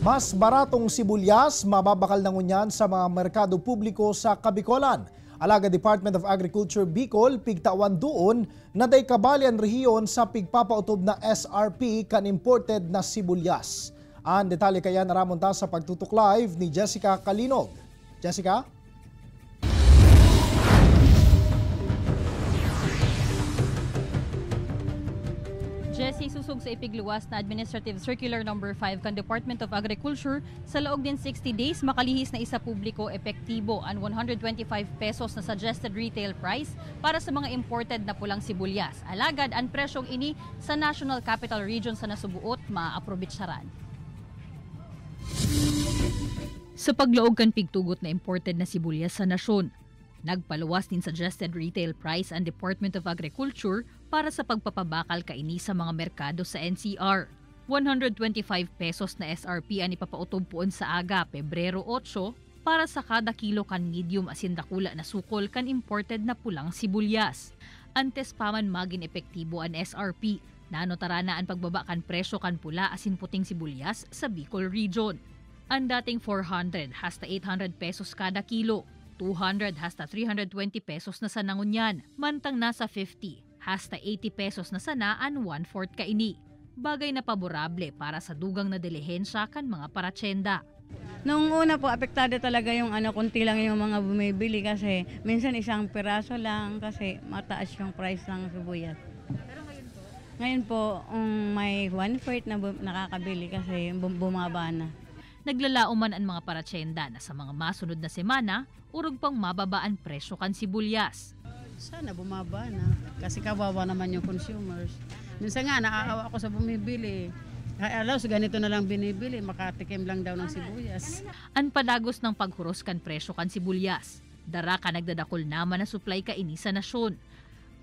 Mas baratong sibuyas, mababakal na ngunyan sa mga merkado publiko sa Kabicolan. Alaga Department of Agriculture Bicol, pigtawan doon na day kabalian rehiyon sa pigpapautob na SRP kan imported na sibuyas. Ang detalye kaya naramonta sa pagtutok live ni Jessica Kalinog. Jessica? Jessie, susog sa ipigluwas na Administrative Circular No. 5 kan Department of Agriculture sa laog din 60 days makalihis na isa publiko epektibo ang 125 pesos na suggested retail price para sa mga imported na pulang sibulyas. Alagad ang presyong ini sa National Capital Region sa nasubuot maaprobitsaran. Sa paglaog kan pigtugot na imported na sibulyas sa nasyon, nagpaluwas din suggested retail price ang Department of Agriculture para sa pagpapabakal kaini sa mga merkado sa NCR. 125 pesos na SRP ang ipapautob poon sa aga, Pebrero 8, para sa kada kilo kan medium asin dakula na sukol kan imported na pulang sibulyas. Antes pa man maging epektibo ang SRP, nanotara na ang pagbaba kan presyo kan pula asin puting sibulyas sa Bicol Region. Ang dating 400 hasta 800 pesos kada kilo, 200 hasta 320 pesos na sa nangunyan, mantang nasa 50 hasta 80 pesos na sanaan 1/4 kaini. Bagay na paborable para sa dugang na dilihensya kan mga paratsenda. Noong una po, apektado talaga yung kunti lang yung mga bumibili kasi minsan isang piraso lang kasi mataas yung price ng sibuyas. Pero ngayon po? Ngayon po, may 1/4 na nakakabili kasi bumaba na. Naglalauman ang mga paratsenda na sa mga masunod na semana, urog pang mababa ang presyo kan sibulyas. Sana bumaba na kasi kawawa naman yung consumers. Minsan nga naaawa ako sa bumibili. Alam, ganito na lang binibili, makatikim lang daw ng sibuyas. Ang padagos ng paghuros kan presyo kan sibulyas, dara ka nagdadakol naman na supply kaini sa nasyon.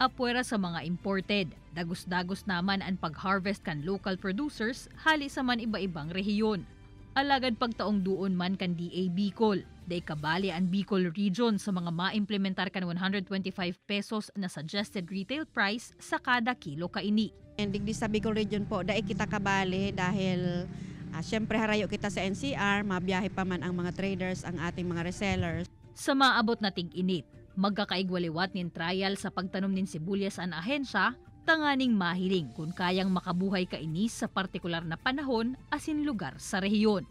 Apwera sa mga imported, dagos-dagos naman ang pag-harvest kan local producers hali sa man iba-ibang rehiyon. Alagad pagtaong duon man kan DA Bicol, day kabali ang Bicol Region sa mga maimplementar kan 125 pesos na suggested retail price sa kada kilo kaini. Digdi sa Bicol Region po, dahil kita kabali dahil syempre harayo kita sa NCR, mabiyahe pa man ang mga traders, ang ating mga resellers. Sa maabot na tig-init, magkakaigwaliwat nin trial sa pagtanom nin sibulyas ang ahensya, tanganing mahiling kung kayang makabuhay kaini sa partikular na panahon asin lugar sa rehiyon.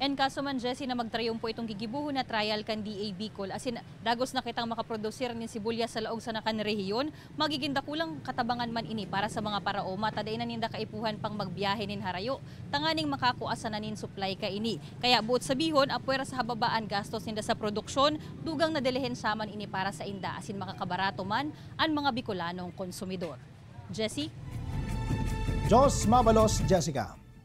En kaso man, Jessie, na magtrayumpo itong gigibuhon na trial kan DA Bicol, asin dagos na kitang makaprodusir ng sibulyas sa laog sa nakan rehiyon, magiginda kulang katabangan man ini para sa mga paraoma, taday na ninda kaipuhan pang magbiyahe nin harayo, tanganing makakuasa na nin supply kaini. Kaya buot sabihon, apwera sa hababaan gastos ninda sa produksyon, dugang na dilihensya man ini para sa inda, asin makakabarato man ang mga Bicolanong konsumidor. Jessie? Jos Mabalos, Jessica.